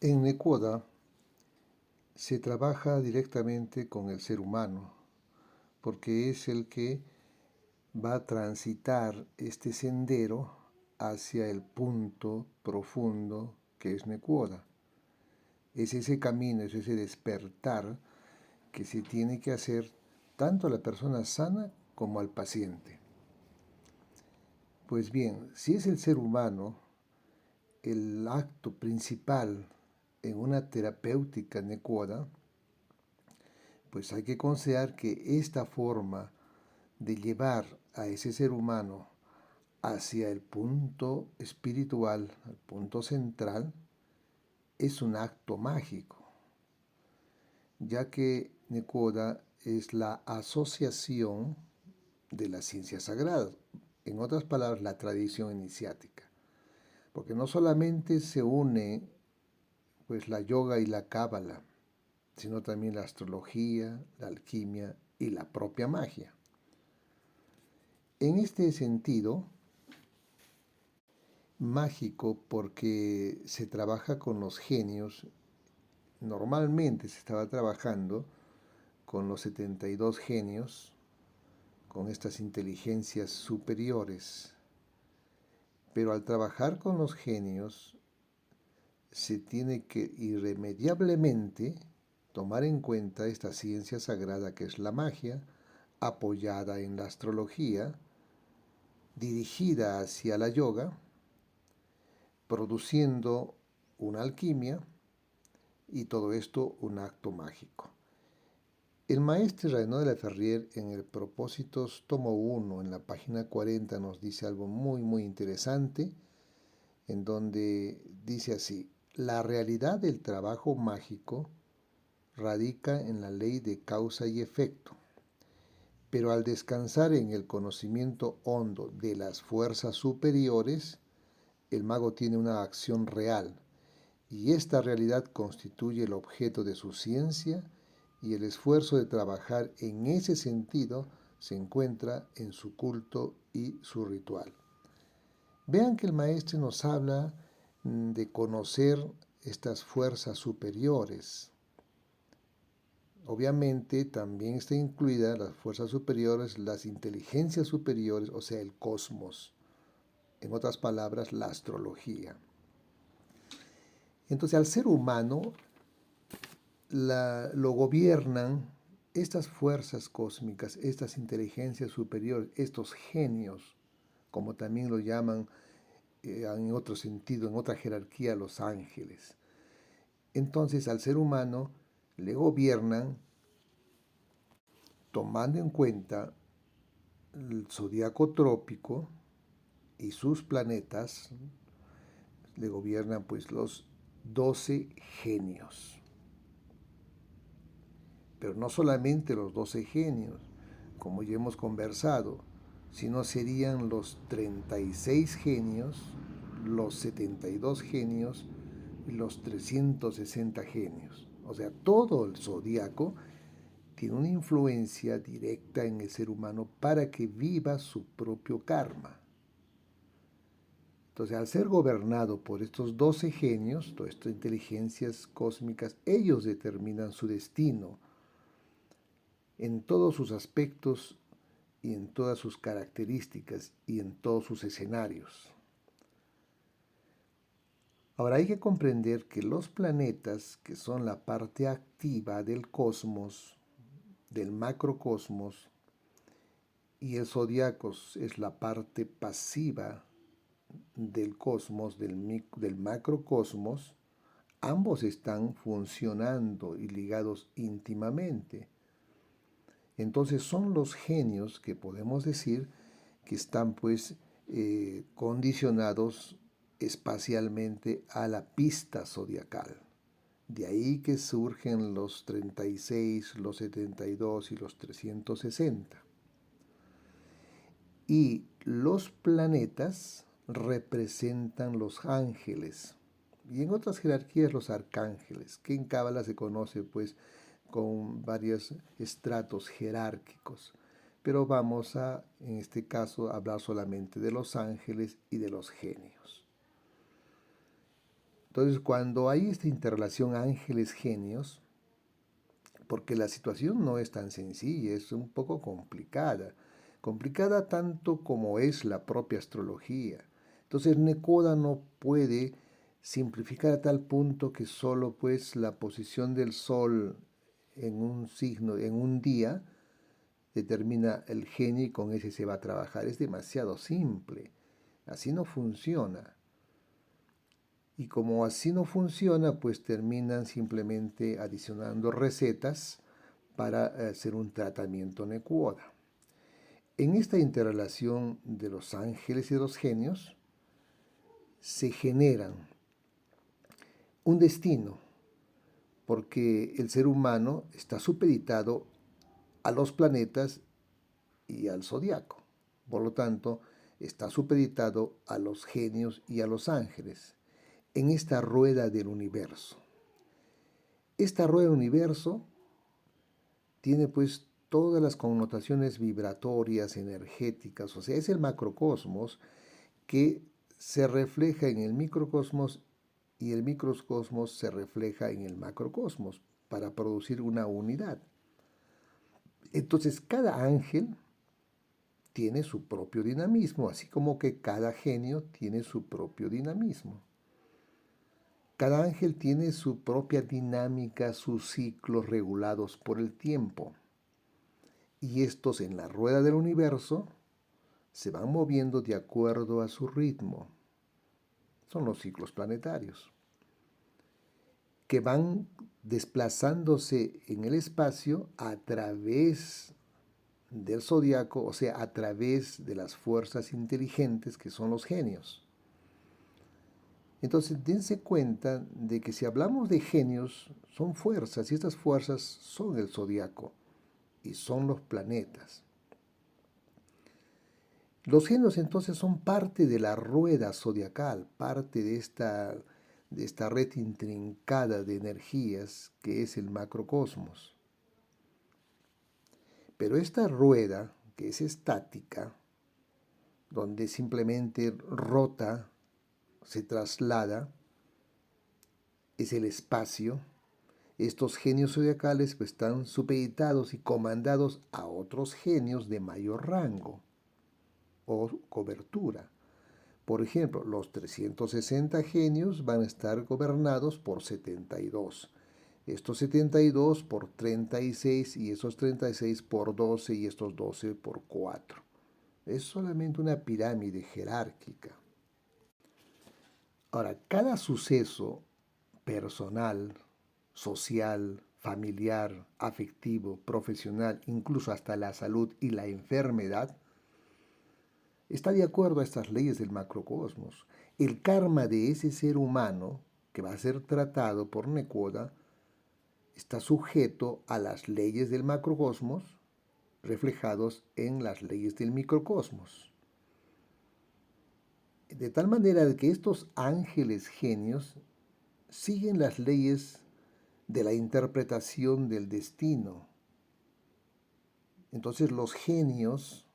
En Nekoda se trabaja directamente con el ser humano, porque es el que va a transitar este sendero hacia el punto profundo que es Nekoda. Es ese camino, es ese despertar que se tiene que hacer tanto a la persona sana como al paciente. Pues bien, si es el ser humano el acto principal en una terapéutica Nekoda, pues hay que considerar que esta forma de llevar a ese ser humano hacia el punto espiritual, al punto central, es un acto mágico, ya que Nekoda es la asociación de las ciencias sagradas, en otras palabras, la tradición iniciática, porque no solamente se une pues la yoga y la cábala, sino también la astrología, la alquimia y la propia magia. En este sentido, mágico porque se trabaja con los genios, normalmente se estaba trabajando con los 72 genios, con estas inteligencias superiores, pero al trabajar con los genios se tiene que irremediablemente tomar en cuenta esta ciencia sagrada que es la magia, apoyada en la astrología, dirigida hacia la yoga, produciendo una alquimia y todo esto un acto mágico. El maestro Renaud de la Ferrier en el Propósitos tomo 1 en la página 40 nos dice algo muy interesante en donde dice así: la realidad del trabajo mágico radica en la ley de causa y efecto, pero al descansar en el conocimiento hondo de las fuerzas superiores, el mago tiene una acción real, y esta realidad constituye el objeto de su ciencia, y el esfuerzo de trabajar en ese sentido se encuentra en su culto y su ritual. Vean que el maestro nos habla de conocer estas fuerzas superiores. Obviamente también está incluida las fuerzas superiores, las inteligencias superiores, o sea, el cosmos. En otras palabras, la astrología. Entonces, al ser humano lo gobiernan estas fuerzas cósmicas, estas inteligencias superiores, estos genios, como también lo llaman en otro sentido, en otra jerarquía, los ángeles. Entonces, al ser humano le gobiernan tomando en cuenta el zodiaco trópico y sus planetas, le gobiernan pues los 12 genios. Pero no solamente los 12 genios, como ya hemos conversado, sino serían los 36 genios, los 72 genios y los 360 genios. O sea, todo el zodiaco tiene una influencia directa en el ser humano para que viva su propio karma. Entonces, al ser gobernado por estos 12 genios, todas estas inteligencias cósmicas, ellos determinan su destino en todos sus aspectos y en todas sus características y en todos sus escenarios. Ahora hay que comprender que los planetas, que son la parte activa del cosmos, del macrocosmos, y el zodiaco es la parte pasiva del cosmos, del macrocosmos, ambos están funcionando y ligados íntimamente. Entonces son los genios que podemos decir que están pues condicionados espacialmente a la pista zodiacal. De ahí que surgen los 36, los 72 y los 360. Y los planetas representan los ángeles. Y en otras jerarquías los arcángeles, que en Cábala se conoce pues con varios estratos jerárquicos. Pero vamos a, en este caso, hablar solamente de los ángeles y de los genios. Entonces, cuando hay esta interrelación ángeles-genios, porque la situación no es tan sencilla, es un poco complicada, complicada tanto como es la propia astrología. Entonces, Nekoda no puede simplificar a tal punto que solo pues la posición del Sol en un signo, en un día, determina el genio y con ese se va a trabajar. Es demasiado simple. Así no funciona. Y como así no funciona, pues terminan simplemente adicionando recetas para hacer un tratamiento Nekoda. En esta interrelación de los ángeles y de los genios se generan un destino, porque el ser humano está supeditado a los planetas y al zodiaco. Por lo tanto, está supeditado a los genios y a los ángeles en esta rueda del universo. Esta rueda del universo tiene pues todas las connotaciones vibratorias, energéticas, o sea, es el macrocosmos que se refleja en el microcosmos y el microcosmos se refleja en el macrocosmos para producir una unidad. Entonces, cada ángel tiene su propio dinamismo, así como que cada genio tiene su propio dinamismo. Cada ángel tiene su propia dinámica, sus ciclos regulados por el tiempo. Y estos en la rueda del universo se van moviendo de acuerdo a su ritmo. Son los ciclos planetarios, que van desplazándose en el espacio a través del zodiaco, o sea, a través de las fuerzas inteligentes que son los genios. Entonces, dense cuenta de que si hablamos de genios, son fuerzas, y estas fuerzas son el zodiaco y son los planetas. Los genios entonces son parte de la rueda zodiacal, parte de esta red intrincada de energías que es el macrocosmos. Pero esta rueda, que es estática, donde simplemente rota, se traslada, es el espacio. Estos genios zodiacales pues, están supeditados y comandados a otros genios de mayor rango o cobertura. Por ejemplo, los 360 genios van a estar gobernados por 72. Estos 72 por 36 y esos 36 por 12 y estos 12 por 4. Es solamente una pirámide jerárquica. Ahora, cada suceso personal, social, familiar, afectivo, profesional, incluso hasta la salud y la enfermedad, está de acuerdo a estas leyes del macrocosmos. El karma de ese ser humano que va a ser tratado por Nekoda está sujeto a las leyes del macrocosmos reflejados en las leyes del microcosmos. De tal manera que estos ángeles genios siguen las leyes de la interpretación del destino. Entonces los genios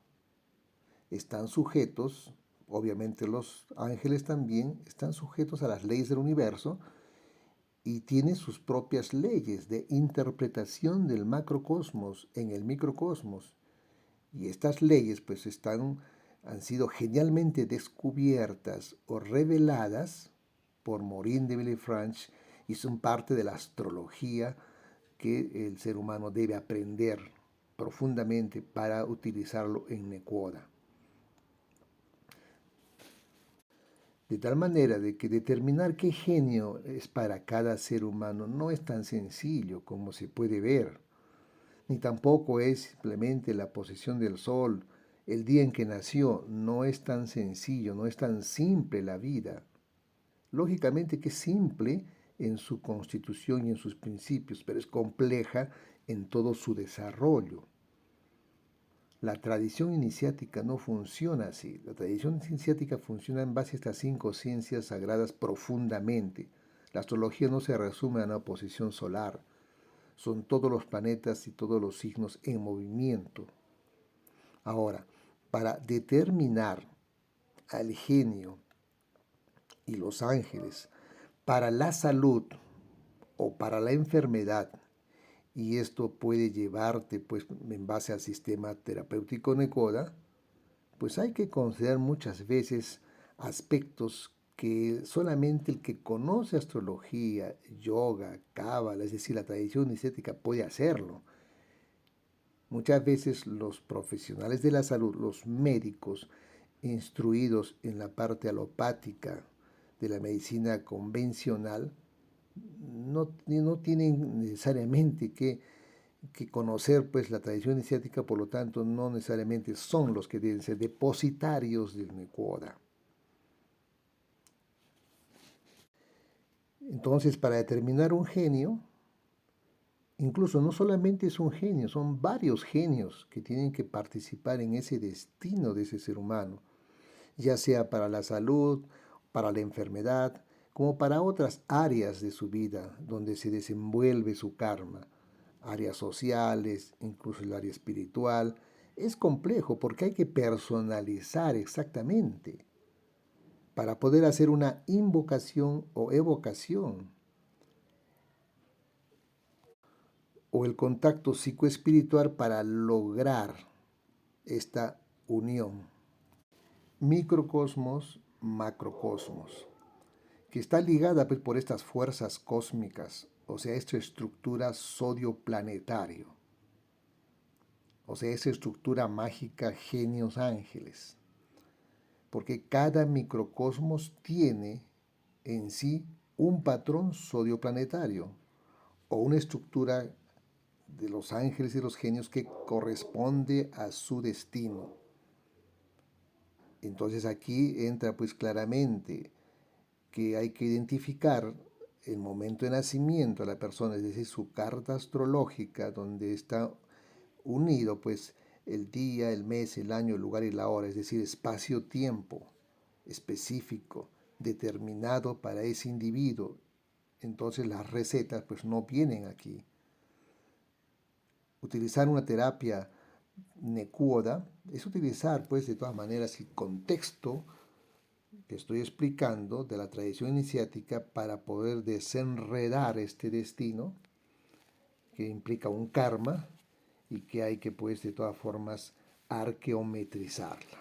están sujetos, obviamente los ángeles también, están sujetos a las leyes del universo y tienen sus propias leyes de interpretación del macrocosmos en el microcosmos. Y estas leyes pues han sido genialmente descubiertas o reveladas por Maureen de Villefranche y son parte de la astrología que el ser humano debe aprender profundamente para utilizarlo en Nekoda. De tal manera de que determinar qué genio es para cada ser humano no es tan sencillo como se puede ver, ni tampoco es simplemente la posición del sol, el día en que nació. No es tan sencillo, no es tan simple la vida. Lógicamente que es simple en su constitución y en sus principios, pero es compleja en todo su desarrollo. La tradición iniciática no funciona así. La tradición iniciática funciona en base a estas 5 ciencias sagradas profundamente. La astrología no se resume a una posición solar. Son todos los planetas y todos los signos en movimiento. Ahora, para determinar al genio y los ángeles, para la salud o para la enfermedad, y esto puede llevarte, pues, en base al sistema terapéutico Nekoda, pues hay que considerar muchas veces aspectos que solamente el que conoce astrología, yoga, cábala, es decir, la tradición iniciática, puede hacerlo. Muchas veces los profesionales de la salud, los médicos instruidos en la parte alopática de la medicina convencional, no tienen necesariamente que conocer pues la tradición iniciática, por lo tanto no necesariamente son los que deben ser depositarios del Nekoda. Entonces, para determinar un genio, incluso no solamente es un genio, son varios genios que tienen que participar en ese destino de ese ser humano, ya sea para la salud, para la enfermedad, como para otras áreas de su vida donde se desenvuelve su karma, áreas sociales, incluso el área espiritual. Es complejo porque hay que personalizar exactamente para poder hacer una invocación o evocación o el contacto psicoespiritual para lograr esta unión. Microcosmos, macrocosmos, que está ligada pues, por estas fuerzas cósmicas, o sea, esta estructura sodio-planetario, o sea, esa estructura mágica genios ángeles, porque cada microcosmos tiene en sí un patrón sodio-planetario o una estructura de los ángeles y los genios que corresponde a su destino. Entonces aquí entra pues claramente que hay que identificar el momento de nacimiento de la persona, es decir, su carta astrológica, donde está unido pues el día, el mes, el año, el lugar y la hora, es decir, espacio-tiempo específico, determinado para ese individuo. Entonces las recetas pues no vienen aquí. Utilizar una terapia Nekoda es utilizar pues de todas maneras el contexto que estoy explicando de la tradición iniciática para poder desenredar este destino que implica un karma y que hay que pues de todas formas arqueometrizarla.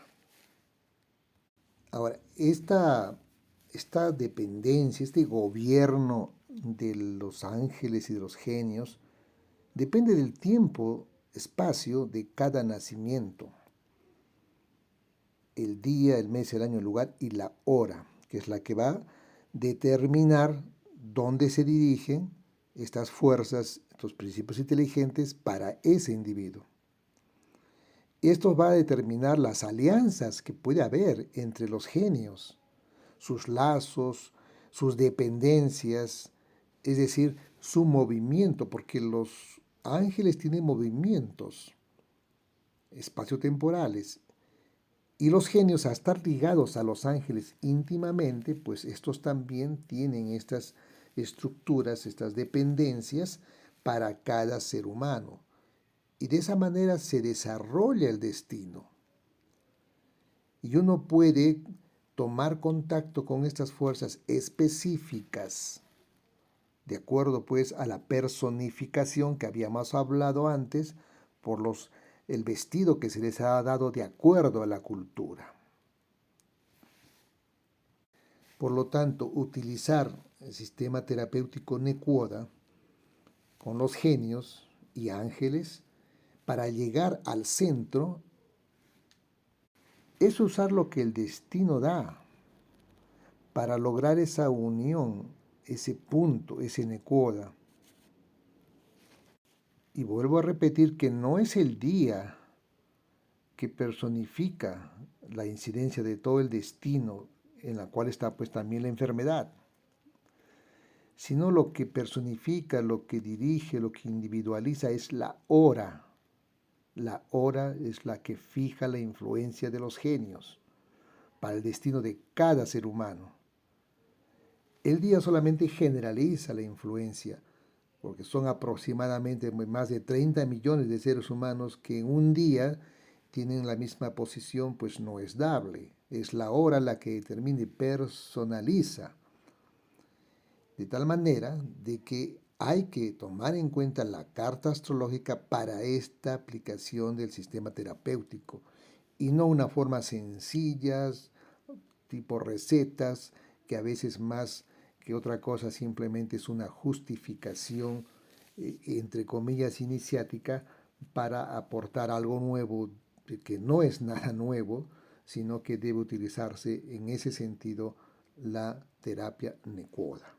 Ahora, esta dependencia, este gobierno de los ángeles y de los genios depende del tiempo, espacio de cada nacimiento, el día, el mes, el año, el lugar y la hora, que es la que va a determinar dónde se dirigen estas fuerzas, estos principios inteligentes para ese individuo. Esto va a determinar las alianzas que puede haber entre los genios, sus lazos, sus dependencias, es decir, su movimiento, porque los ángeles tienen movimientos espaciotemporales y los genios, a estar ligados a los ángeles íntimamente, pues estos también tienen estas estructuras, estas dependencias para cada ser humano. Y de esa manera se desarrolla el destino. Y uno puede tomar contacto con estas fuerzas específicas, de acuerdo pues a la personificación que habíamos hablado antes, por el vestido que se les ha dado de acuerdo a la cultura. Por lo tanto, utilizar el sistema terapéutico Nekoda con los genios y ángeles para llegar al centro es usar lo que el destino da para lograr esa unión, ese punto, ese Nekoda. Y vuelvo a repetir que no es el día que personifica la incidencia de todo el destino en la cual está pues también la enfermedad, sino lo que personifica, lo que dirige, lo que individualiza es la hora. La hora es la que fija la influencia de los genios para el destino de cada ser humano. El día solamente generaliza la influencia, porque son aproximadamente más de 30 millones de seres humanos que en un día tienen la misma posición, pues no es dable. Es la hora la que determina y personaliza. de tal manera de que hay que tomar en cuenta la carta astrológica para esta aplicación del sistema terapéutico y no una forma sencilla, tipo recetas, que a veces más que otra cosa simplemente es una justificación, entre comillas, iniciática para aportar algo nuevo, que no es nada nuevo, sino que debe utilizarse en ese sentido la terapia Necoda.